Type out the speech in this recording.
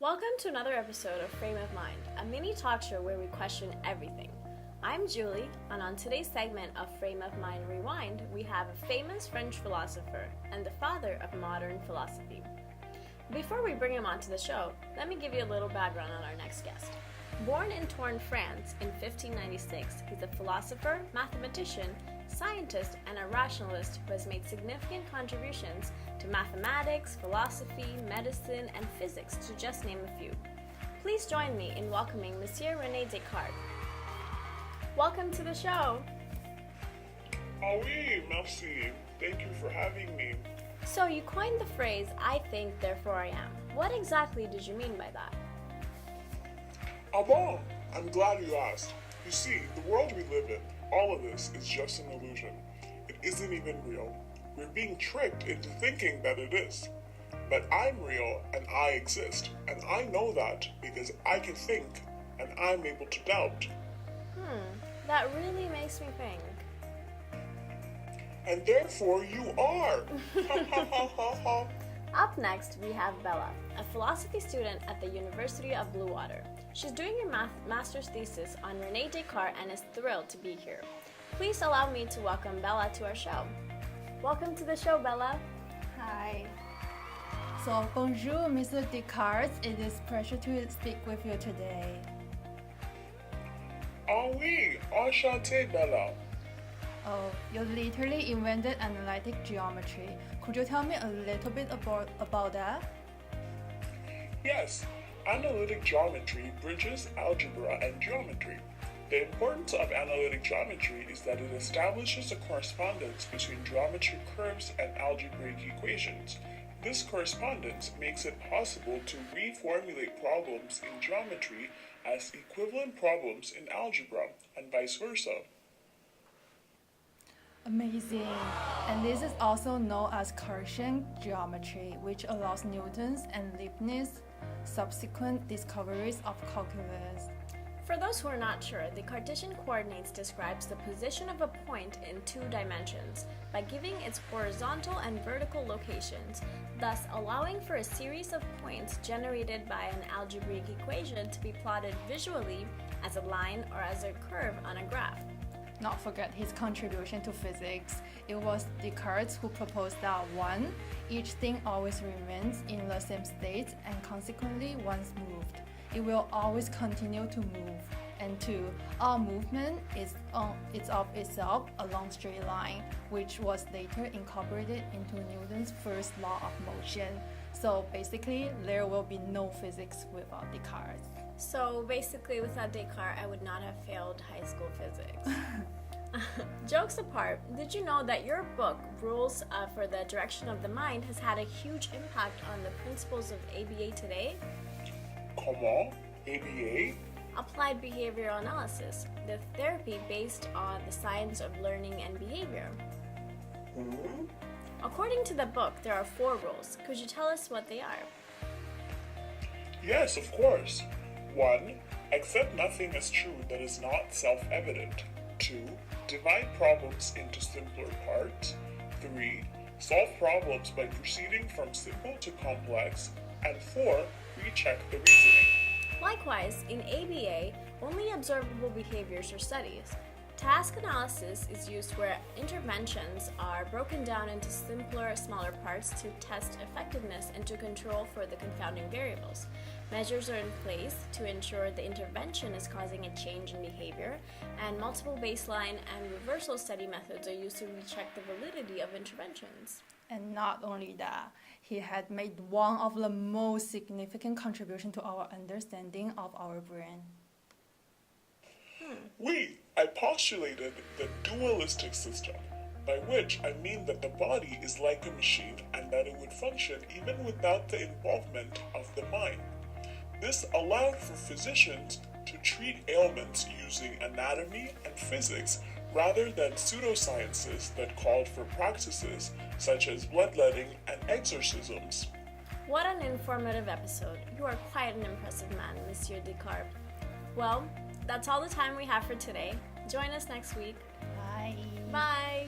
Welcome to another episode of Frame of Mind, a mini talk show where we question everything. I'm Julie, and on today's segment of Frame of Mind Rewind, we have a famous French philosopher and the father of modern philosophy. Before we bring him onto the show, let me give you a little background on our next guest. Born in Touraine, France in 1596, he's a philosopher, mathematician, scientist, and a rationalist who has made significant contributions to mathematics, philosophy, medicine, and physics, to just name a few. Please join me in welcoming Monsieur Rene Descartes. Welcome to the show. Oh oui, merci. Thank you for having me. So you coined the phrase, "I think, therefore I am." What exactly did you mean by that? Ah bon, I'm glad you asked. You see, the world we live in, all of this is just an illusion. It isn't even real. We're being tricked into thinking that it is. But I'm real and I exist, and I know that because I can think and I'm able to doubt. That really makes me think. And therefore you are. Up next, we have Bella, a philosophy student at the University of Blue Water. She's doing her master's thesis on Rene Descartes and is thrilled to be here. Please allow me to welcome Bella to our show. Welcome to the show, Bella. Hi. So, bonjour, Mr. Descartes. It is a pleasure to speak with you today. Ah oui, enchanté, Bella. Oh, you literally invented analytic geometry. Could you tell me a little bit about that? Yes, analytic geometry bridges algebra and geometry. The importance of analytic geometry is that it establishes a correspondence between geometry curves and algebraic equations. This correspondence makes it possible to reformulate problems in geometry as equivalent problems in algebra, and vice versa. Amazing. And this is also known as Cartesian geometry, which allows Newton's and Leibniz's subsequent discoveries of calculus. For those who are not sure, the Cartesian coordinates describes the position of a point in two dimensions by giving its horizontal and vertical locations, thus allowing for a series of points generated by an algebraic equation to be plotted visually as a line or as a curve on a graph. Not forget his contribution to physics. It was Descartes who proposed that 1. Each thing always remains in the same state, and consequently, once moved, it will always continue to move. And 2. All movement is of itself a long straight line, which was later incorporated into Newton's first law of motion. So basically, there will be no physics without Descartes. So basically, without Descartes, I would not have failed high school physics. Jokes apart, did you know that your book, Rules for the Direction of the Mind, has had a huge impact on the principles of ABA today? Comment? ABA? Applied Behavioral Analysis, the therapy based on the science of learning and behavior. According to the book, there are 4 rules. Could you tell us what they are? Yes, of course. 1. Accept nothing as true that is not self-evident. 2. Divide problems into simpler parts. 3. Solve problems by proceeding from simple to complex. And 4. Recheck the reasoning. Likewise, in ABA, only observable behaviors are studies. Task analysis is used where interventions are broken down into simpler, smaller parts to test effectiveness and to control for the confounding variables. Measures are in place to ensure the intervention is causing a change in behavior, and multiple baseline and reversal study methods are used to recheck the validity of interventions. And not only that, he had made one of the most significant contributions to our understanding of our brain. I postulated the dualistic system, by which I mean that the body is like a machine and that it would function even without the involvement of the mind. This allowed for physicians to treat ailments using anatomy and physics rather than pseudosciences that called for practices such as bloodletting and exorcisms. What an informative episode. You are quite an impressive man, Monsieur Descartes. Well, that's all the time we have for today. Join us next week. Bye. Bye!